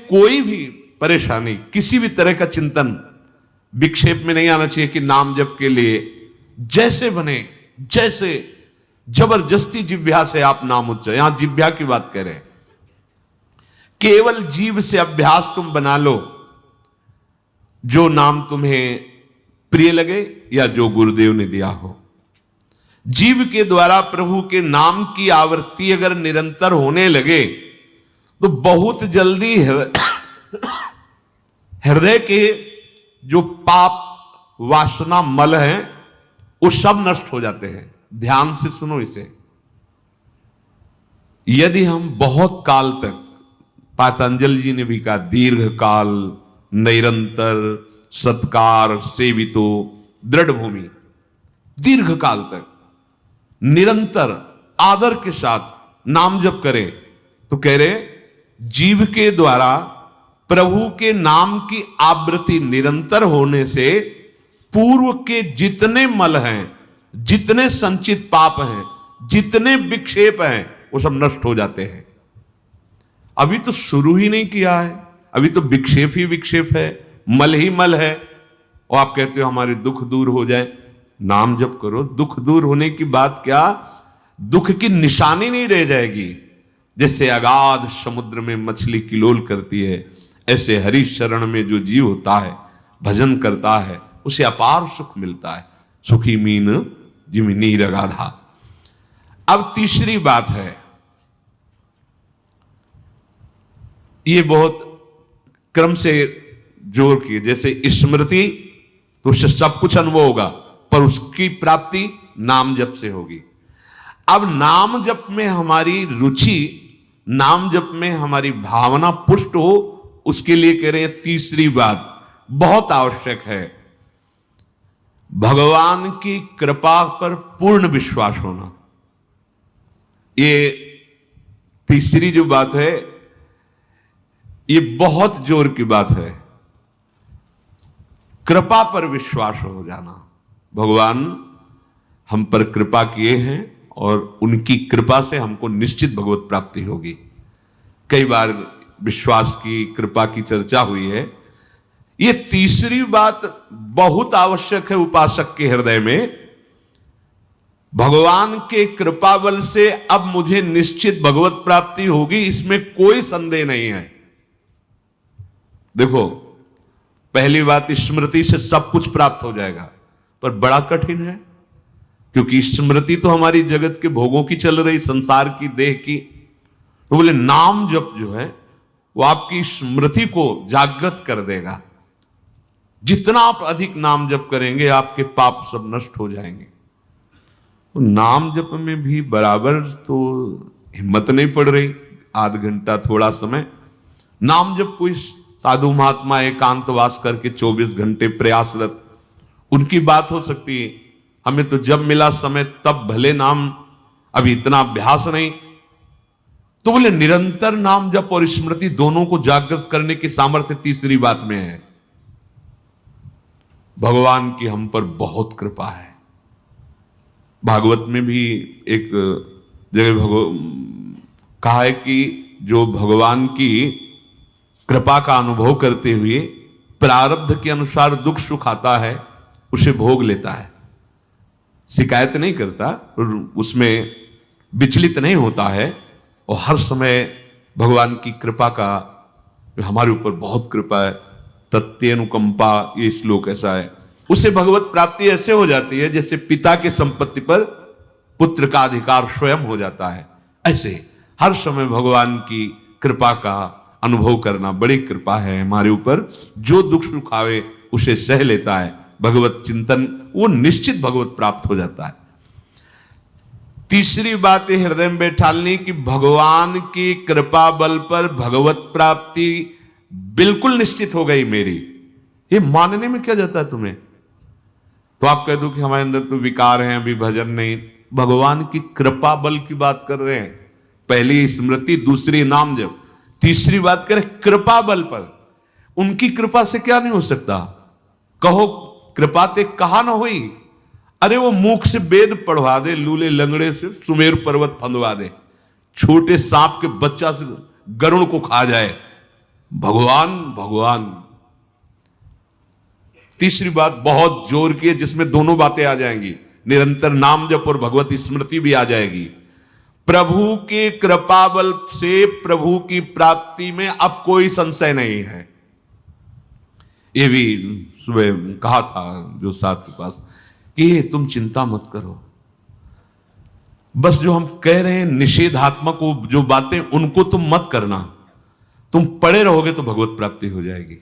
कोई भी परेशानी, किसी भी तरह का चिंतन विक्षेप में नहीं आना चाहिए कि नाम जप के लिए जैसे बने, जैसे जबरदस्ती जिह्वा से आप नाम उच्चारण, यहां जिह्वा की बात कर रहे हैं, केवल जीव से अभ्यास तुम बना लो, जो नाम तुम्हें प्रिय लगे या जो गुरुदेव ने दिया हो। जीव के द्वारा प्रभु के नाम की आवृत्ति अगर निरंतर होने लगे तो बहुत जल्दी हृदय के जो पाप वासना मल हैं वो सब नष्ट हो जाते हैं। ध्यान से सुनो इसे। यदि हम बहुत काल तक, पातंजलि जी ने भी कहा, दीर्घ काल निरंतर सत्कार सेवितो दृढ़ भूमि, दीर्घ काल तक निरंतर आदर के साथ नाम जप करे, तो कह रहे जीव के द्वारा प्रभु के नाम की आवृत्ति निरंतर होने से पूर्व के जितने मल हैं, जितने संचित पाप हैं, जितने विक्षेप हैं, वो सब नष्ट हो जाते हैं। अभी तो शुरू ही नहीं किया है, अभी तो विक्षेप ही विक्षेप है, मल ही मल है, और आप कहते हो हमारे दुख दूर हो जाए। नाम जप करो, दुख दूर होने की बात क्या, दुख की निशानी नहीं रह जाएगी। जैसे अगाध समुद्र में मछली किलोल करती है, ऐसे हरि शरण में जो जीव होता है, भजन करता है, उसे अपार सुख मिलता है। सुखी मीन जिमि नीर अगाधा। अब तीसरी बात है, ये बहुत क्रम से जोर की, जैसे स्मृति तो उससे सब कुछ अनुभव होगा, पर उसकी प्राप्ति नाम जप से होगी। अब नाम जप में हमारी रुचि, नाम जप में हमारी भावना पुष्ट हो, उसके लिए कह रहे हैं तीसरी बात बहुत आवश्यक है, भगवान की कृपा पर पूर्ण विश्वास होना। ये तीसरी जो बात है, ये बहुत जोर की बात है, कृपा पर विश्वास हो जाना। भगवान हम पर कृपा किए हैं और उनकी कृपा से हमको निश्चित भगवत प्राप्ति होगी। कई बार विश्वास की, कृपा की चर्चा हुई है। ये तीसरी बात बहुत आवश्यक है उपासक के हृदय में। भगवान के कृपा बल से अब मुझे निश्चित भगवत प्राप्ति होगी, इसमें कोई संदेह नहीं है। देखो, पहली बात, स्मृति से सब कुछ प्राप्त हो जाएगा, पर बड़ा कठिन है, क्योंकि स्मृति तो हमारी जगत के भोगों की चल रही, संसार की, देह की। तो बोले नाम जप जो है वो आपकी स्मृति को जागृत कर देगा। जितना आप अधिक नाम जप करेंगे, आपके पाप सब नष्ट हो जाएंगे। तो नाम जप में भी बराबर तो हिम्मत नहीं पड़ रही, आध घंटा थोड़ा समय। नाम जप कोई साधु महात्मा एकांतवास करके 24 घंटे प्रयासरत, उनकी बात हो सकती है। हमें तो जब मिला समय तब भले नाम, अभी इतना अभ्यास नहीं। तो बोले निरंतर नाम जप और स्मृति दोनों को जागृत करने की सामर्थ्य तीसरी बात में है। भगवान की हम पर बहुत कृपा है। भागवत में भी एक जगह कहा है कि जो भगवान की कृपा का अनुभव करते हुए प्रारब्ध के अनुसार दुख सुख आता है, उसे भोग लेता है, शिकायत नहीं करता, उसमें विचलित नहीं होता है, और हर समय भगवान की कृपा का, हमारे ऊपर बहुत कृपा है, तत्यनुकंपा, ये श्लोक ऐसा है। उसे भगवत प्राप्ति ऐसे हो जाती है जैसे पिता के संपत्ति पर पुत्र का अधिकार स्वयं हो जाता है। ऐसे हर समय भगवान की कृपा का अनुभव करना बड़ी कृपा है हमारे ऊपर। जो दुख सुख आवे उसे सह लेता है, भगवत चिंतन, वो निश्चित भगवत प्राप्त हो जाता है। तीसरी बात है हृदय में बैठालनी कि भगवान की कृपा बल पर भगवत प्राप्ति बिल्कुल निश्चित हो गई मेरी। ये मानने में क्या जाता है तुम्हें? तो आप कह दो कि हमारे अंदर तो विकार हैं, अभी भजन नहीं। भगवान की कृपा बल की बात कर रहे हैं। पहली स्मृति, दूसरी नाम जप, तीसरी बात करें कृपा बल पर। उनकी कृपा से क्या नहीं हो सकता? कहो कृपा ते कहा ना हुई। अरे वो मुख से वेद पढ़वा दे, लूले लंगड़े से सुमेर पर्वत फंदवा दे, छोटे सांप के बच्चा से गरुड़ को खा जाए, भगवान भगवान। तीसरी बात बहुत जोर की है, जिसमें दोनों बातें आ जाएंगी, निरंतर नाम जप और भगवत स्मृति भी आ जाएगी। प्रभु के कृपा बल से प्रभु की प्राप्ति में अब कोई संशय नहीं है। ये भी सुबह कहा था जो साथ के पास कि तुम चिंता मत करो, बस जो हम कह रहे हैं निषेधात्मक जो बातें उनको तुम मत करना, तुम पड़े रहोगे तो भगवत प्राप्ति हो जाएगी।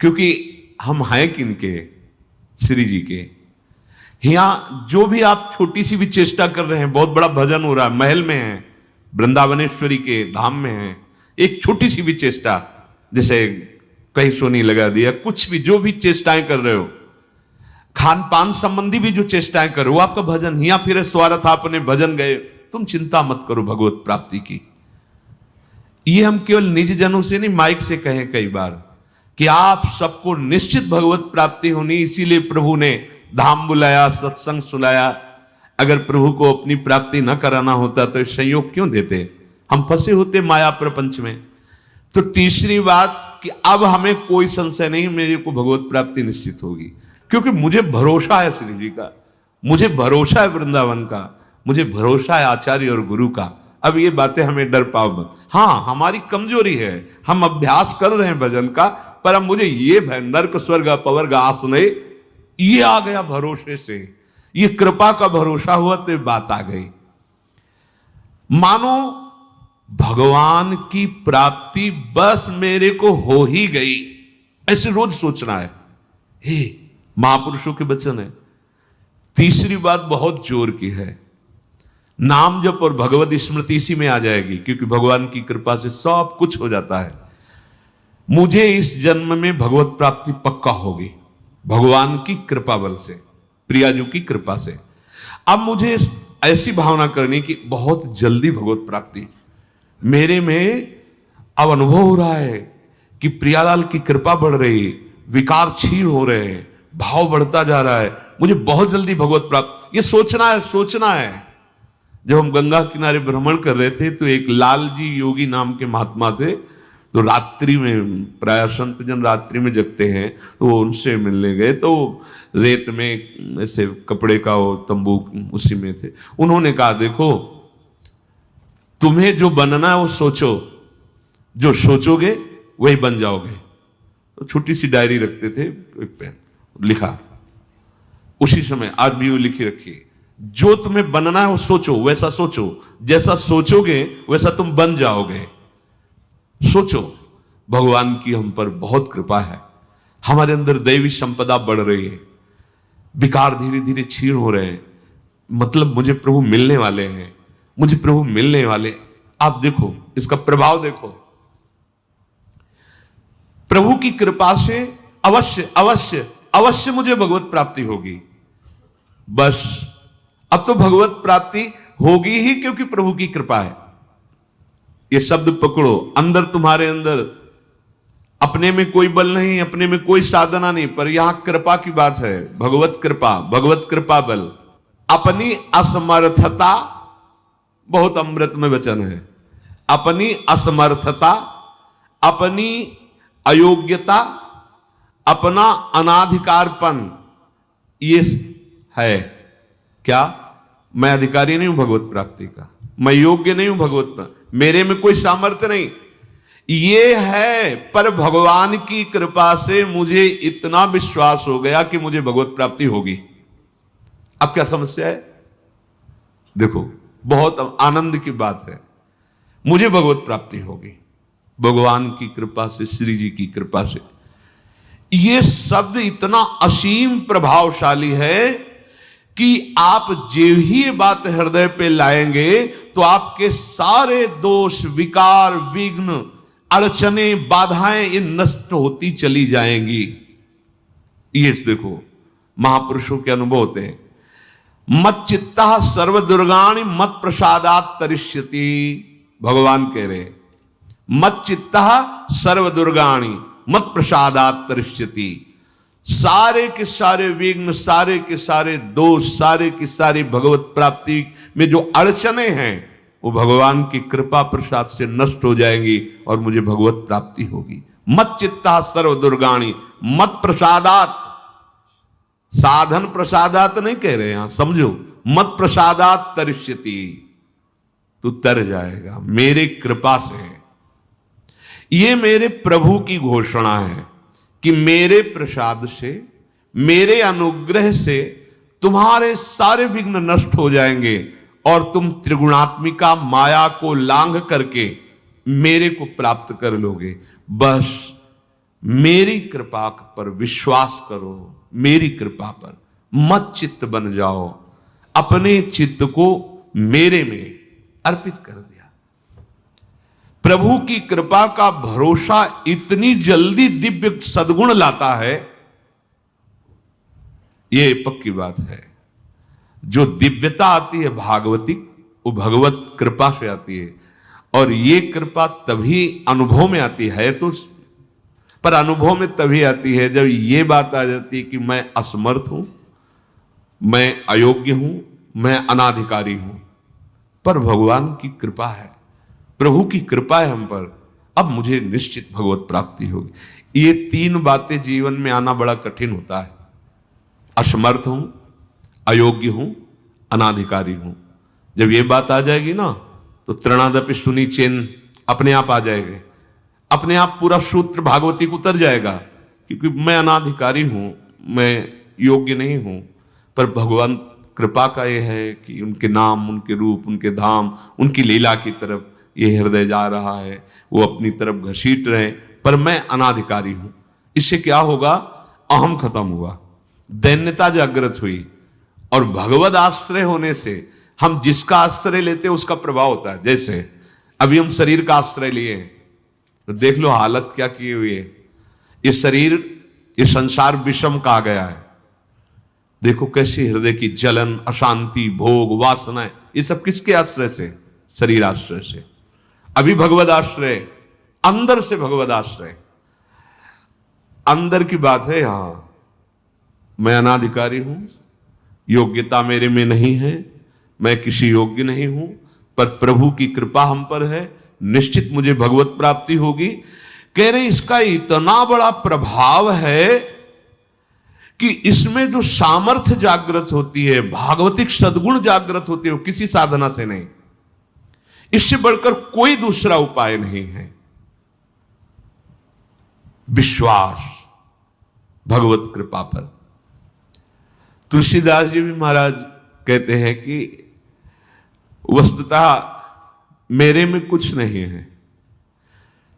क्योंकि हम हैं किनके? श्री जी के। यहां जो भी आप छोटी सी भी चेष्टा कर रहे हैं, बहुत बड़ा भजन हो रहा है, महल में है, वृंदावनेश्वरी के धाम में है, एक छोटी सी भी चेष्टा, जैसे कहीं सोनी लगा दिया, कुछ भी जो भी चेष्टाएं कर रहे हो, खान पान संबंधी भी जो चेष्टाएं कर रहे हो, आपका भजन या फिर स्वार्थ आपने भजन गए, तुम चिंता मत करो भगवत प्राप्ति की। ये हम केवल निज जनों से नहीं, माइक से कहें कई बार कि आप सबको निश्चित भगवत प्राप्ति होनी, इसीलिए प्रभु ने धाम बुलाया, सत्संग सुनाया। अगर प्रभु को अपनी प्राप्ति न कराना होता तो संयोग क्यों देते? हम फंसे होते माया प्रपंच में। तो तीसरी बात कि अब हमें कोई संशय नहीं, मेरे को भगवत प्राप्ति निश्चित होगी, क्योंकि मुझे भरोसा है श्री जी का, मुझे भरोसा है वृंदावन का, मुझे भरोसा है आचार्य और गुरु का। अब ये बातें हमें डर पाओ मत। हाँ, हमारी कमजोरी है, हम अभ्यास कर रहे हैं भजन का, पर अब मुझे ये भय नर्क स्वर्ग अपवर्ग आसने ये आ गया भरोसे से, ये कृपा का भरोसा हुआ तो बात आ गई। मानो भगवान की प्राप्ति बस मेरे को हो ही गई, ऐसे रोज सोचना है। हे महापुरुषों के वचन है। तीसरी बात बहुत जोर की है, नाम जप और भगवत स्मृति इसी में आ जाएगी, क्योंकि भगवान की कृपा से सब कुछ हो जाता है। मुझे इस जन्म में भगवत प्राप्ति पक्का होगी, भगवान की कृपा बल से, प्रियाजू की कृपा से। अब मुझे ऐसी भावना करनी कि बहुत जल्दी भगवत प्राप्ति मेरे में अब अनुभव हो रहा है कि प्रियालाल की कृपा बढ़ रही, विकार क्षीण हो रहे हैं, भाव बढ़ता जा रहा है, मुझे बहुत जल्दी भगवत प्राप्त, ये सोचना है, सोचना है। जब हम गंगा किनारे भ्रमण कर रहे थे तो एक लाल जी योगी नाम के महात्मा थे, तो रात्रि में, प्राय संत जन रात्रि में जगते हैं, तो उनसे मिलने गए, तो रेत में ऐसे कपड़े का वो तंबू उसी में थे। उन्होंने कहा देखो तुम्हें जो बनना है वो सोचो, जो सोचोगे वही बन जाओगे। तो छोटी सी डायरी रखते थे, एक पेन लिखा, उसी समय आज भी वो लिखी रखी, जो तुम्हें बनना है वो सोचो, वैसा सोचो, जैसा सोचोगे वैसा तुम बन जाओगे। सोचो, भगवान की हम पर बहुत कृपा है, हमारे अंदर दैवी संपदा बढ़ रही है, विकार धीरे धीरे क्षीण हो रहे हैं, मतलब मुझे प्रभु मिलने वाले हैं, मुझे प्रभु मिलने वाले। आप देखो इसका प्रभाव देखो, प्रभु की कृपा से अवश्य अवश्य अवश्य मुझे भगवत प्राप्ति होगी। बस अब तो भगवत प्राप्ति होगी ही, क्योंकि प्रभु की कृपा है। ये शब्द पकड़ो, अंदर तुम्हारे अंदर अपने में कोई बल नहीं, अपने में कोई साधना नहीं, पर यहां कृपा की बात है, भगवत कृपा, भगवत कृपा बल। अपनी असमर्थता, बहुत अमृत में वचन है, अपनी असमर्थता, अपनी अयोग्यता, अपना अनाधिकारपन, ये है क्या? मैं अधिकारी नहीं हूं भगवत प्राप्ति का, मैं योग्य नहीं हूं भगवत प्राप्ति, मेरे में कोई सामर्थ्य नहीं, ये है। पर भगवान की कृपा से मुझे इतना विश्वास हो गया कि मुझे भगवत प्राप्ति होगी। अब क्या समस्या है? देखो, बहुत आनंद की बात है, मुझे भगवत प्राप्ति होगी भगवान की कृपा से, श्री जी की कृपा से। यह शब्द इतना असीम प्रभावशाली है कि आप जो ही बात हृदय पे लाएंगे तो आपके सारे दोष, विकार, विघ्न, अड़चने, बाधाएं ये नष्ट होती चली जाएंगी। ये देखो महापुरुषों के अनुभव होते हैं। मत चित्ता सर्व दुर्गाणि मत प्रसादात तरिष्यति, भगवान कह रहे मत चित्ता सर्व दुर्गाणि मत प्रसादात तरिष्यति। सारे के सारे विघ्न, सारे के सारे दोष, सारे की सारी भगवत प्राप्ति में जो अड़चने हैं वो भगवान की कृपा प्रसाद से नष्ट हो जाएंगी और मुझे भगवत प्राप्ति होगी। मत चित्ता सर्व दुर्गाणी मत प्रसादात, साधन प्रसादात नहीं कह रहे यहां, समझो, मत प्रसादात तरिष्यति, तू तर जाएगा मेरे कृपा से। ये मेरे प्रभु की घोषणा है कि मेरे प्रसाद से, मेरे अनुग्रह से तुम्हारे सारे विघ्न नष्ट हो जाएंगे और तुम त्रिगुणात्मिका माया को लांघ करके मेरे को प्राप्त कर लोगे। बस मेरी कृपा पर विश्वास करो, मेरी कृपा पर मत चित्त बन जाओ। अपने चित्त को मेरे में अर्पित कर दिया। प्रभु की कृपा का भरोसा इतनी जल्दी दिव्य सद्गुण लाता है, ये पक्की बात है। जो दिव्यता आती है भागवतिक, वो भगवत कृपा से आती है, और ये कृपा तभी अनुभव में आती है, तो पर अनुभव में तभी आती है जब ये बात आ जाती है कि मैं असमर्थ हूं, मैं अयोग्य हूं, मैं अनाधिकारी हूं। पर भगवान की कृपा है, प्रभु की कृपा है हम पर, अब मुझे निश्चित भगवत प्राप्ति होगी। ये तीन बातें जीवन में आना बड़ा कठिन होता है। असमर्थ हूं, अयोग्य हूं, अनाधिकारी हूं। जब ये बात आ जाएगी ना, तो तृणादपि सुनी चिन्ह अपने आप आ जाएंगे, अपने आप पूरा सूत्र भागवती को उतर जाएगा, क्योंकि मैं अनाधिकारी हूं, मैं योग्य नहीं हूं। पर भगवान कृपा का ये है कि उनके नाम, उनके रूप, उनके धाम, उनकी लीला की तरफ ये हृदय जा रहा है, वो अपनी तरफ घसीट रहे, पर मैं अनाधिकारी हूं। इससे क्या होगा? अहम खत्म हुआ, दैन्यता जागृत हुई, और भगवद आश्रय होने से हम जिसका आश्रय लेते हैं उसका प्रभाव होता है। जैसे अभी हम शरीर का आश्रय लिए हैं, तो देख लो हालत क्या की हुई है। ये शरीर, ये संसार विषम कहा गया है। देखो कैसी हृदय की जलन, अशांति, भोग, वासनाएं, ये सब किसके आश्रय से? शरीर आश्रय से। अभी भगवद आश्रय, अंदर से भगवद आश्रय, अंदर की बात है। यहां मैं अनाधिकारी हूं, योग्यता मेरे में नहीं है, मैं किसी योग्य नहीं हूं, पर प्रभु की कृपा हम पर है, निश्चित मुझे भगवत प्राप्ति होगी। कह रहे इसका इतना बड़ा प्रभाव है कि इसमें जो सामर्थ्य जागृत होती है, भागवतिक सद्गुण जागृत होती है, वो किसी साधना से नहीं, इससे बढ़कर कोई दूसरा उपाय नहीं है। विश्वास भगवत कृपा पर। तुलसीदास जी भी महाराज कहते हैं कि वस्तुतः मेरे में कुछ नहीं है,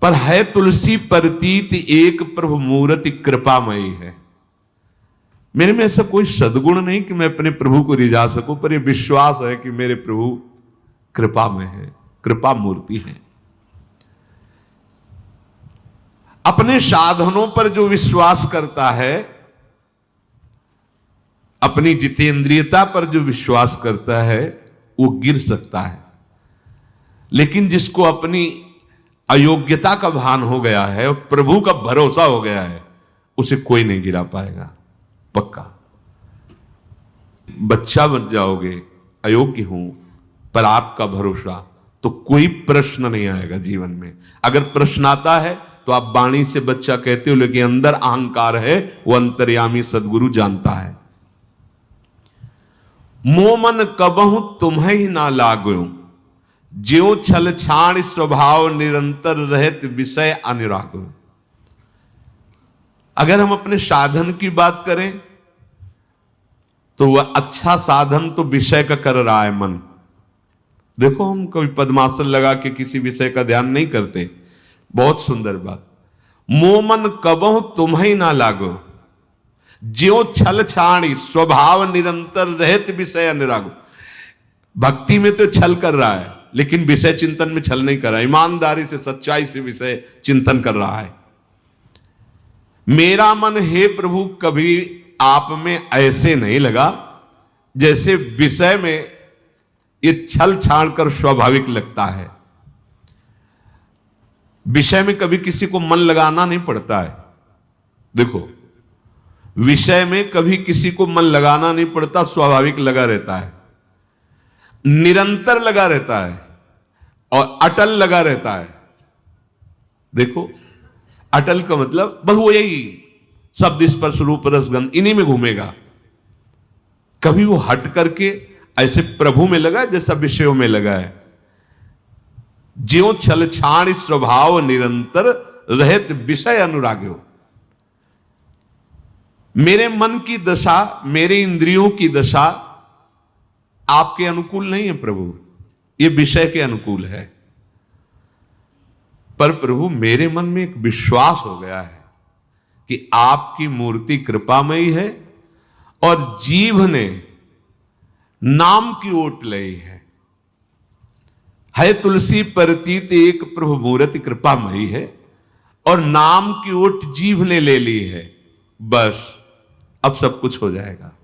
पर है तुलसी प्रतीत एक प्रभु मूर्ति कृपामयी है। मेरे में ऐसा कोई सद्गुण नहीं कि मैं अपने प्रभु को रिझा सकूं, पर यह विश्वास है कि मेरे प्रभु कृपा में है, कृपा मूर्ति है। अपने साधनों पर जो विश्वास करता है, अपनी जितेंद्रियता पर जो विश्वास करता है, वो गिर सकता है। लेकिन जिसको अपनी अयोग्यता का भान हो गया है और प्रभु का भरोसा हो गया है, उसे कोई नहीं गिरा पाएगा, पक्का। बच्चा बन जाओगे, अयोग्य हूं, पर आपका भरोसा, तो कोई प्रश्न नहीं आएगा जीवन में। अगर प्रश्न आता है तो आप वाणी से बच्चा कहते हो, लेकिन अंदर अहंकार है, वो अंतर्यामी सदगुरु जानता है। मोमन कबहु तुम्हें ही ना लागो, ज्यो छल छाण स्वभाव निरंतर रहत विषय अनुरागो। अगर हम अपने साधन की बात करें तो वह अच्छा साधन तो विषय का कर रहा है मन। देखो हम कभी पद्मासन लगा के किसी विषय का ध्यान नहीं करते, बहुत सुंदर बात। मोमन कबहु तुम्हें ना लागो, ज्यो छल छाणी स्वभाव निरंतर रहत विषय अनुरागो। भक्ति में तो छल कर रहा है, लेकिन विषय चिंतन में छल नहीं कर रहा है, ईमानदारी से, सच्चाई से विषय चिंतन कर रहा है। मेरा मन हे प्रभु कभी आप में ऐसे नहीं लगा जैसे विषय में ये छल छाड़ कर स्वाभाविक लगता है। विषय में कभी किसी को मन लगाना नहीं पड़ता है। देखो, विषय में कभी किसी को मन लगाना नहीं पड़ता, स्वाभाविक लगा रहता है, निरंतर लगा रहता है। और अटल लगा रहता है। देखो, अटल का मतलब बस वो यही शब्द स्पर्श रूप रसगंध इन्हीं में घूमेगा। कभी वो हट करके ऐसे प्रभु में लगा जैसा विषयों में लगा है। ज्यों छल छाण स्वभाव निरंतर रहत विषय अनुराग्यो। मेरे मन की दशा, मेरे इंद्रियों की दशा आपके अनुकूल नहीं है प्रभु, ये विषय के अनुकूल है। पर प्रभु मेरे मन में एक विश्वास हो गया है कि आपकी मूर्ति कृपामयी है और जीव ने नाम की ओट लई है तुलसी परतीत एक प्रभु मूर्ति कृपामयी है और नाम की ओट जीव ने ले ली है। बस अब सब कुछ हो जाएगा।